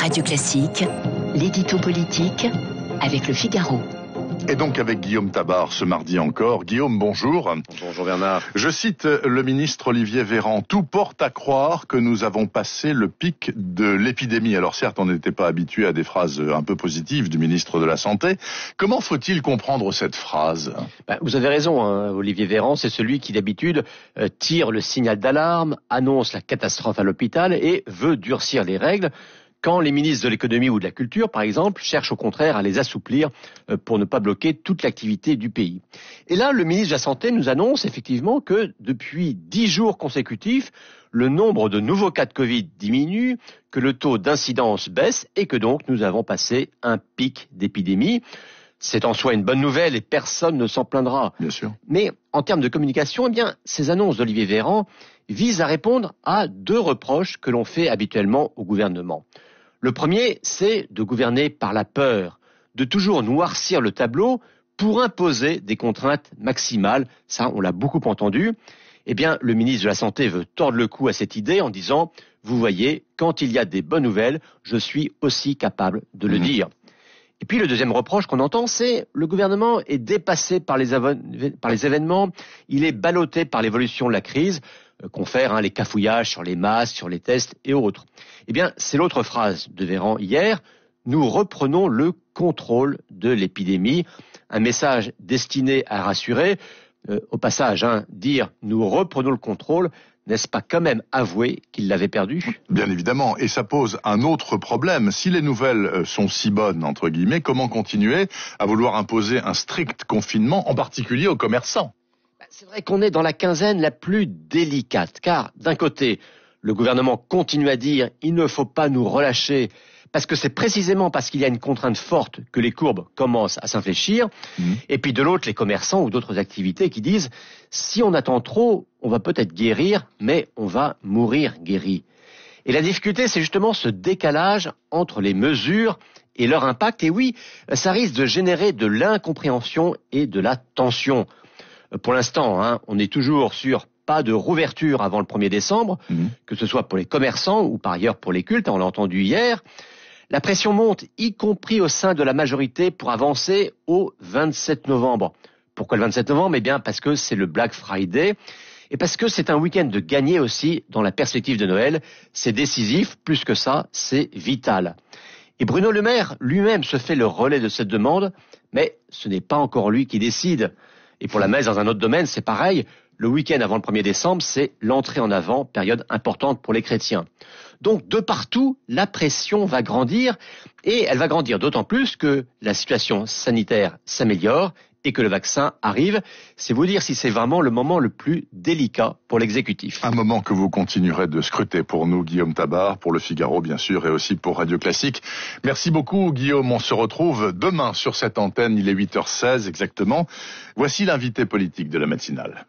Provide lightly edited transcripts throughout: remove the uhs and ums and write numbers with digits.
Radio Classique, l'édito politique avec Le Figaro. Et donc avec Guillaume Tabar ce mardi encore. Guillaume, bonjour. Bonjour Bernard. Je cite le ministre Olivier Véran. Tout porte à croire que nous avons passé le pic de l'épidémie. Alors certes, on n'était pas habitué à des phrases un peu positives du ministre de la Santé. Comment faut-il comprendre cette phrase ? Vous avez raison, Olivier Véran, c'est celui qui d'habitude tire le signal d'alarme, annonce la catastrophe à l'hôpital et veut durcir les règles. Quand les ministres de l'économie ou de la culture, par exemple, cherchent au contraire à les assouplir pour ne pas bloquer toute l'activité du pays. Et là, le ministre de la Santé nous annonce effectivement que depuis 10 jours consécutifs, le nombre de nouveaux cas de Covid diminue, que le taux d'incidence baisse et que donc nous avons passé un pic d'épidémie. C'est en soi une bonne nouvelle et personne ne s'en plaindra. Bien sûr. Mais en termes de communication, ces annonces d'Olivier Véran visent à répondre à 2 reproches que l'on fait habituellement au gouvernement. Le premier, c'est de gouverner par la peur, de toujours noircir le tableau pour imposer des contraintes maximales. Ça, on l'a beaucoup entendu. Le ministre de la Santé veut tordre le cou à cette idée en disant « Vous voyez, quand il y a des bonnes nouvelles, je suis aussi capable de le dire ». Et puis le deuxième reproche qu'on entend, c'est le gouvernement est dépassé par les événements, il est ballotté par l'évolution de la crise, confère les cafouillages sur les masques, sur les tests et autres. C'est l'autre phrase de Véran hier, nous reprenons le contrôle de l'épidémie, un message destiné à rassurer. Au passage, dire nous reprenons le contrôle, n'est-ce pas quand même avouer qu'il l'avait perdu ? Bien évidemment, et ça pose un autre problème. Si les nouvelles sont si bonnes, entre guillemets, comment continuer à vouloir imposer un strict confinement, en particulier aux commerçants ? C'est vrai qu'on est dans la quinzaine la plus délicate, car d'un côté, le gouvernement continue à dire il ne faut pas nous relâcher, parce que c'est précisément parce qu'il y a une contrainte forte que les courbes commencent à s'infléchir. Et puis de l'autre, les commerçants ou d'autres activités qui disent si on attend trop, on va peut-être guérir, mais on va mourir guéri. Et la difficulté, c'est justement ce décalage entre les mesures et leur impact. Et oui, ça risque de générer de l'incompréhension et de la tension. Pour l'instant, on est toujours sur pas de rouverture avant le 1er décembre, que ce soit pour les commerçants ou par ailleurs pour les cultes, on l'a entendu hier. La pression monte, y compris au sein de la majorité, pour avancer au 27 novembre. Pourquoi le 27 novembre ? Parce que c'est le Black Friday et parce que c'est un week-end de gagner aussi dans la perspective de Noël. C'est décisif, plus que ça, c'est vital. Et Bruno Le Maire lui-même se fait le relais de cette demande, mais ce n'est pas encore lui qui décide. Et pour la messe dans un autre domaine, c'est pareil. Le week-end avant le 1er décembre, c'est l'entrée en avant, période importante pour les chrétiens. Donc, de partout, la pression va grandir et elle va grandir d'autant plus que la situation sanitaire s'améliore et que le vaccin arrive. C'est vous dire si c'est vraiment le moment le plus délicat pour l'exécutif. Un moment que vous continuerez de scruter pour nous, Guillaume Tabar, pour Le Figaro bien sûr et aussi pour Radio Classique. Merci beaucoup Guillaume, on se retrouve demain sur cette antenne, il est 8h16 exactement. Voici l'invité politique de la matinale.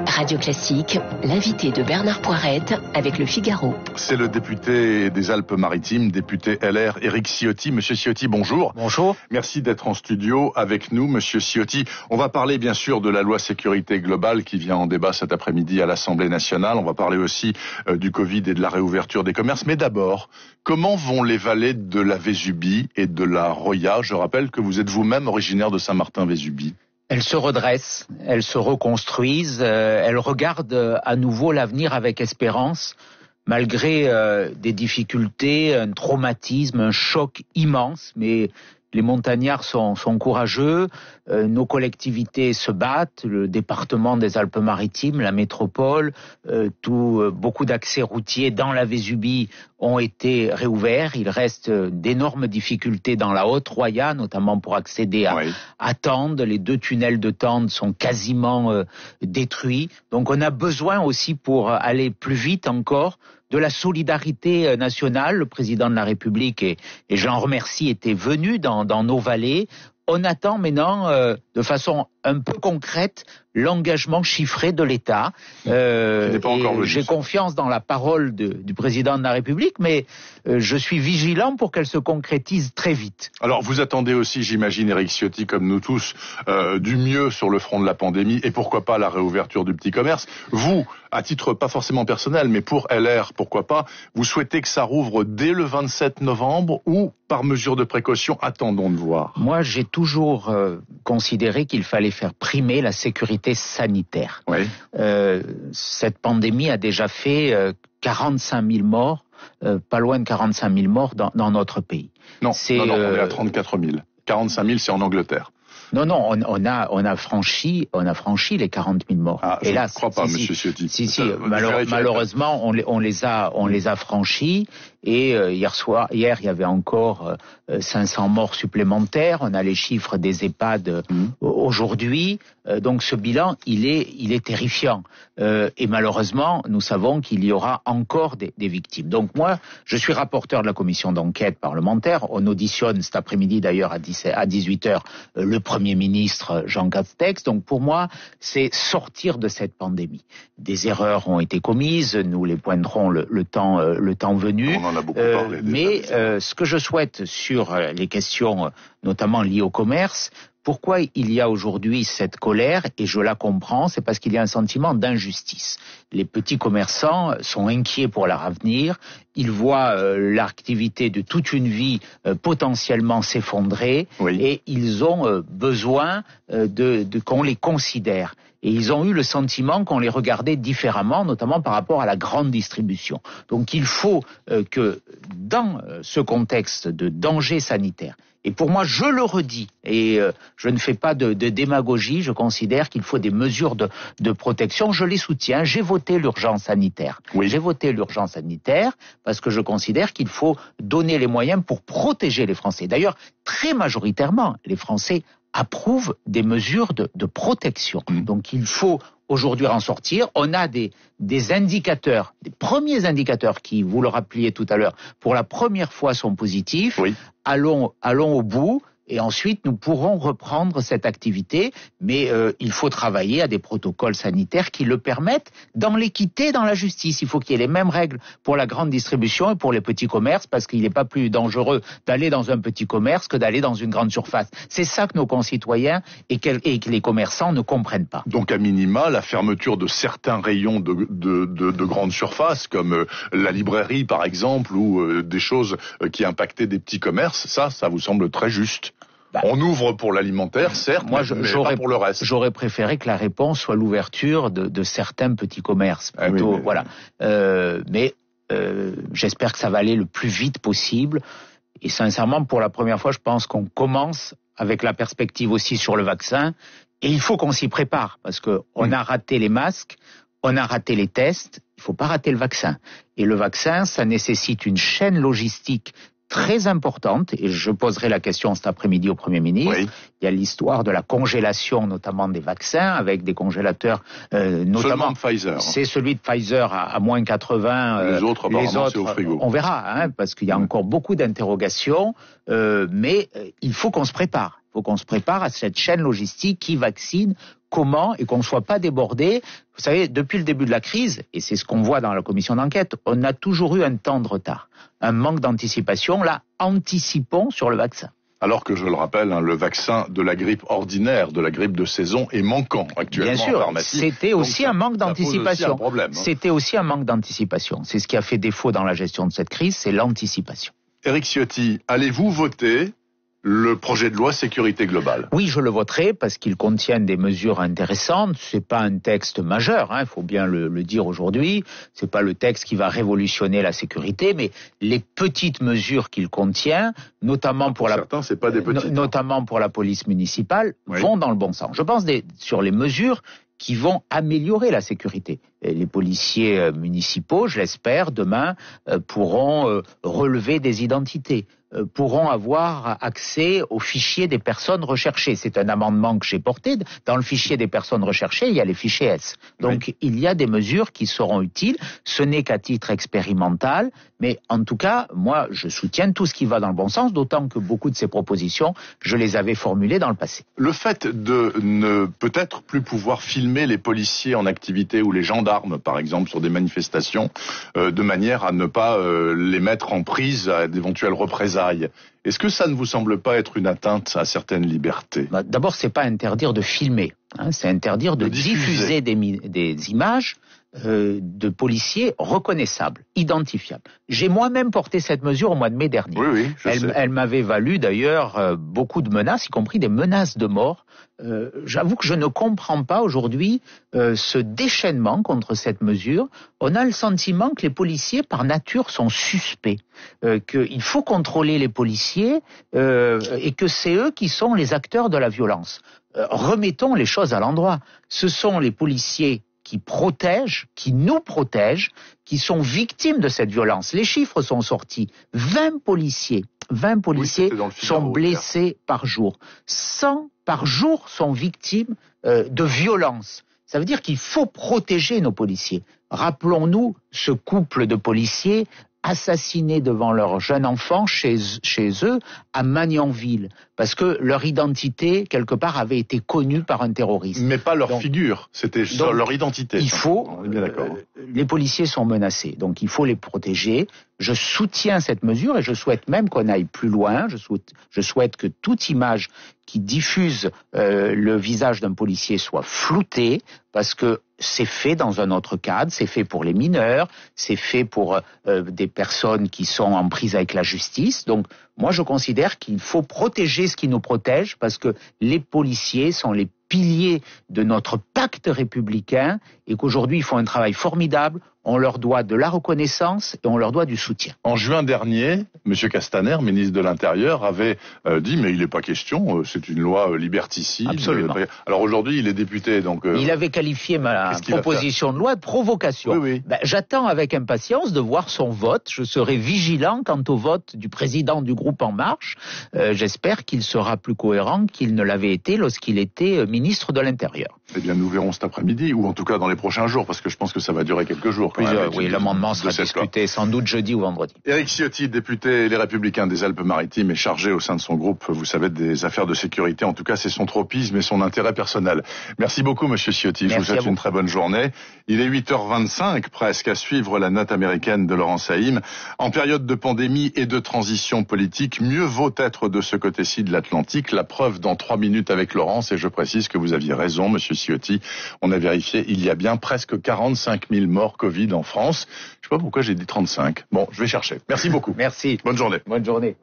Radio Classique, l'invité de Bernard Poirette avec Le Figaro. C'est le député des Alpes-Maritimes, député LR, Éric Ciotti. Monsieur Ciotti, bonjour. Bonjour. Merci d'être en studio avec nous, monsieur Ciotti. On va parler bien sûr de la loi sécurité globale qui vient en débat cet après-midi à l'Assemblée nationale. On va parler aussi du Covid et de la réouverture des commerces. Mais d'abord, comment vont les vallées de la Vésubie et de la Roya ? Je rappelle que vous êtes vous-même originaire de Saint-Martin-Vésubie. Elles se redressent, elles se reconstruisent, elles regardent à nouveau l'avenir avec espérance, malgré des difficultés, un traumatisme, un choc immense, mais les montagnards sont courageux, nos collectivités se battent, le département des Alpes-Maritimes, la métropole, beaucoup d'accès routiers dans la Vésubie ont été réouverts. Il reste d'énormes difficultés dans la Haute-Roya, notamment pour accéder à Tende. Les 2 tunnels de Tende sont quasiment détruits. Donc on a besoin aussi, pour aller plus vite encore, de la solidarité nationale. Le président de la République, et je l'en remercie, était venu dans nos vallées. On attend maintenant, de façon un peu concrète, l'engagement chiffré de l'État. J'ai confiance dans la parole du président de la République, mais je suis vigilant pour qu'elle se concrétise très vite. Alors vous attendez aussi, j'imagine, Éric Ciotti, comme nous tous, du mieux sur le front de la pandémie et pourquoi pas la réouverture du petit commerce. Vous, à titre pas forcément personnel, mais pour LR, pourquoi pas, vous souhaitez que ça rouvre dès le 27 novembre ou par mesure de précaution, attendons de voir? Moi, j'ai toujours considéré qu'il fallait faire primer la sécurité sanitaire. Oui. Cette pandémie a déjà fait 45 000 morts, pas loin de 45 000 morts dans notre pays. Non, on est à 34 000. 45 000, c'est en Angleterre. Non, on a franchi les 40 000 morts. Ah, je ne crois pas, Monsieur Ciotti. Si, malheureusement, on les a franchis. Et hier, il y avait encore 500 morts supplémentaires. On a les chiffres des EHPAD aujourd'hui. Donc ce bilan, il est terrifiant. Et malheureusement, nous savons qu'il y aura encore des victimes. Donc moi, je suis rapporteur de la commission d'enquête parlementaire. On auditionne cet après-midi d'ailleurs à 18h le Premier ministre Jean Castex. Donc pour moi, c'est sortir de cette pandémie. Des erreurs ont été commises. Nous les pointerons le temps venu. On en a beaucoup parlé. Mais ce que je souhaite sur les questions notamment liées au commerce, pourquoi il y a aujourd'hui cette colère, et je la comprends, c'est parce qu'il y a un sentiment d'injustice. Les petits commerçants sont inquiets pour leur avenir, ils voient l'activité de toute une vie potentiellement s'effondrer, oui. Et ils ont besoin qu'on les considère. Et ils ont eu le sentiment qu'on les regardait différemment, notamment par rapport à la grande distribution. Donc il faut que dans ce contexte de danger sanitaire, et pour moi, je le redis, et je ne fais pas de démagogie, je considère qu'il faut des mesures de protection. Je les soutiens, j'ai voté l'urgence sanitaire. Oui. J'ai voté l'urgence sanitaire parce que je considère qu'il faut donner les moyens pour protéger les Français. D'ailleurs, très majoritairement, les Français approuvent des mesures de protection. Donc il faut aujourd'hui en sortir. On a des indicateurs, des premiers indicateurs qui, vous le rappeliez tout à l'heure, pour la première fois sont positifs. Oui. Allons au bout. Et ensuite, nous pourrons reprendre cette activité, mais il faut travailler à des protocoles sanitaires qui le permettent dans l'équité, dans la justice. Il faut qu'il y ait les mêmes règles pour la grande distribution et pour les petits commerces, parce qu'il n'est pas plus dangereux d'aller dans un petit commerce que d'aller dans une grande surface. C'est ça que nos concitoyens et que les commerçants ne comprennent pas. Donc à minima, la fermeture de certains rayons de grandes surfaces, comme la librairie par exemple, ou des choses qui impactaient des petits commerces, ça vous semble très juste? On ouvre pour l'alimentaire, certes, mais pas pour le reste. J'aurais préféré que la réponse soit l'ouverture de certains petits commerces. Plutôt, oui, voilà. Mais j'espère que ça va aller le plus vite possible. Et sincèrement, pour la première fois, je pense qu'on commence avec la perspective aussi sur le vaccin. Et il faut qu'on s'y prépare, parce qu'on a raté les masques, on a raté les tests, il ne faut pas rater le vaccin. Et le vaccin, ça nécessite une chaîne logistique très importante, et je poserai la question cet après-midi au Premier ministre. Oui. Il y a l'histoire de la congélation, notamment des vaccins, avec des congélateurs, notamment de Pfizer. C'est celui de Pfizer à moins 80. Les autres, c'est au frigo. On verra, parce qu'il y a encore beaucoup d'interrogations, mais il faut qu'on se prépare. Il faut qu'on se prépare à cette chaîne logistique qui vaccine, comment, et qu'on ne soit pas débordé. Vous savez, depuis le début de la crise, et c'est ce qu'on voit dans la commission d'enquête, on a toujours eu un temps de retard, un manque d'anticipation. Là, anticipons sur le vaccin. Alors que, je le rappelle, le vaccin de la grippe ordinaire, de la grippe de saison, est manquant actuellement. Bien sûr, en pharmacie. C'était aussi un manque d'anticipation. C'était aussi un manque d'anticipation. C'est ce qui a fait défaut dans la gestion de cette crise, c'est l'anticipation. Éric Ciotti, allez-vous voter le projet de loi sécurité globale? Oui, je le voterai parce qu'il contient des mesures intéressantes. C'est pas un texte majeur, il faut bien le dire aujourd'hui. C'est pas le texte qui va révolutionner la sécurité, mais les petites mesures qu'il contient, notamment pour notamment pour la police municipale, vont dans le bon sens. Je pense sur les mesures qui vont améliorer la sécurité. les policiers municipaux, je l'espère, demain pourront relever des identités, pourront avoir accès au fichier des personnes recherchées. C'est un amendement que j'ai porté. Dans le fichier des personnes recherchées, il y a les fichiers S. Donc, il y a des mesures qui seront utiles. Ce n'est qu'à titre expérimental, mais en tout cas, moi, je soutiens tout ce qui va dans le bon sens, d'autant que beaucoup de ces propositions, je les avais formulées dans le passé. Le fait de ne peut-être plus pouvoir filmer les policiers en activité ou les gendarmes, par exemple, sur des manifestations, de manière à ne pas les mettre en prise à d'éventuelles représailles. Est-ce que ça ne vous semble pas être une atteinte à certaines libertés? D'abord, c'est pas interdire de filmer, c'est interdire de diffuser des images de policiers reconnaissables, identifiables. J'ai moi-même porté cette mesure au mois de mai dernier. Oui, je sais. Elle m'avait valu d'ailleurs beaucoup de menaces, y compris des menaces de mort. J'avoue que je ne comprends pas aujourd'hui ce déchaînement contre cette mesure. On a le sentiment que les policiers, par nature, sont suspects, qu'il faut contrôler les policiers et que c'est eux qui sont les acteurs de la violence. Remettons les choses à l'endroit. Ce sont les policiers qui protègent, qui nous protègent, qui sont victimes de cette violence. Les chiffres sont sortis. 20 policiers sont blessés par jour. 100 par jour sont victimes de violence. Ça veut dire qu'il faut protéger nos policiers. Rappelons-nous ce couple de policiers assassinés devant leur jeune enfant chez eux à Magnanville, parce que leur identité, quelque part, avait été connue par un terroriste. Mais pas leur figure, c'était leur identité. Il faut, les policiers sont menacés, donc il faut les protéger. Je soutiens cette mesure et je souhaite même qu'on aille plus loin. Je souhaite que toute image qui diffuse le visage d'un policier soit floutée, parce que c'est fait dans un autre cadre, c'est fait pour les mineurs, c'est fait pour des personnes qui sont en prise avec la justice. Donc moi je considère qu'il faut protéger ce qui nous protège, parce que les policiers sont les piliers de notre pacte républicain et qu'aujourd'hui ils font un travail formidable. On leur doit de la reconnaissance et on leur doit du soutien. En juin dernier, M. Castaner, ministre de l'Intérieur, avait dit, mais il n'est pas question, c'est une loi liberticide. Absolument. Alors aujourd'hui, il est député, donc... il avait qualifié ma proposition de loi de provocation. Oui. J'attends avec impatience de voir son vote. Je serai vigilant quant au vote du président du groupe En Marche. J'espère qu'il sera plus cohérent qu'il ne l'avait été lorsqu'il était ministre de l'Intérieur. Eh bien, nous verrons cet après-midi, ou en tout cas dans les prochains jours, parce que je pense que ça va durer quelques jours. Oui, l'amendement sera discuté sans doute jeudi ou vendredi. Éric Ciotti, député Les Républicains des Alpes-Maritimes, est chargé au sein de son groupe, vous savez, des affaires de sécurité. En tout cas, c'est son tropisme et son intérêt personnel. Merci beaucoup, Monsieur Ciotti. Je vous souhaite une très bonne journée. Il est 8h25 presque, à suivre la note américaine de Laurent Saïm. En période de pandémie et de transition politique, mieux vaut être de ce côté-ci de l'Atlantique. La preuve dans 3 minutes avec Laurence, et je précise que vous aviez raison, Monsieur Ciotti. On a vérifié, il y a bien presque 45 000 morts Covid en France. Je ne sais pas pourquoi j'ai dit 35. Bon, je vais chercher. Merci beaucoup. Merci. Bonne journée. Bonne journée.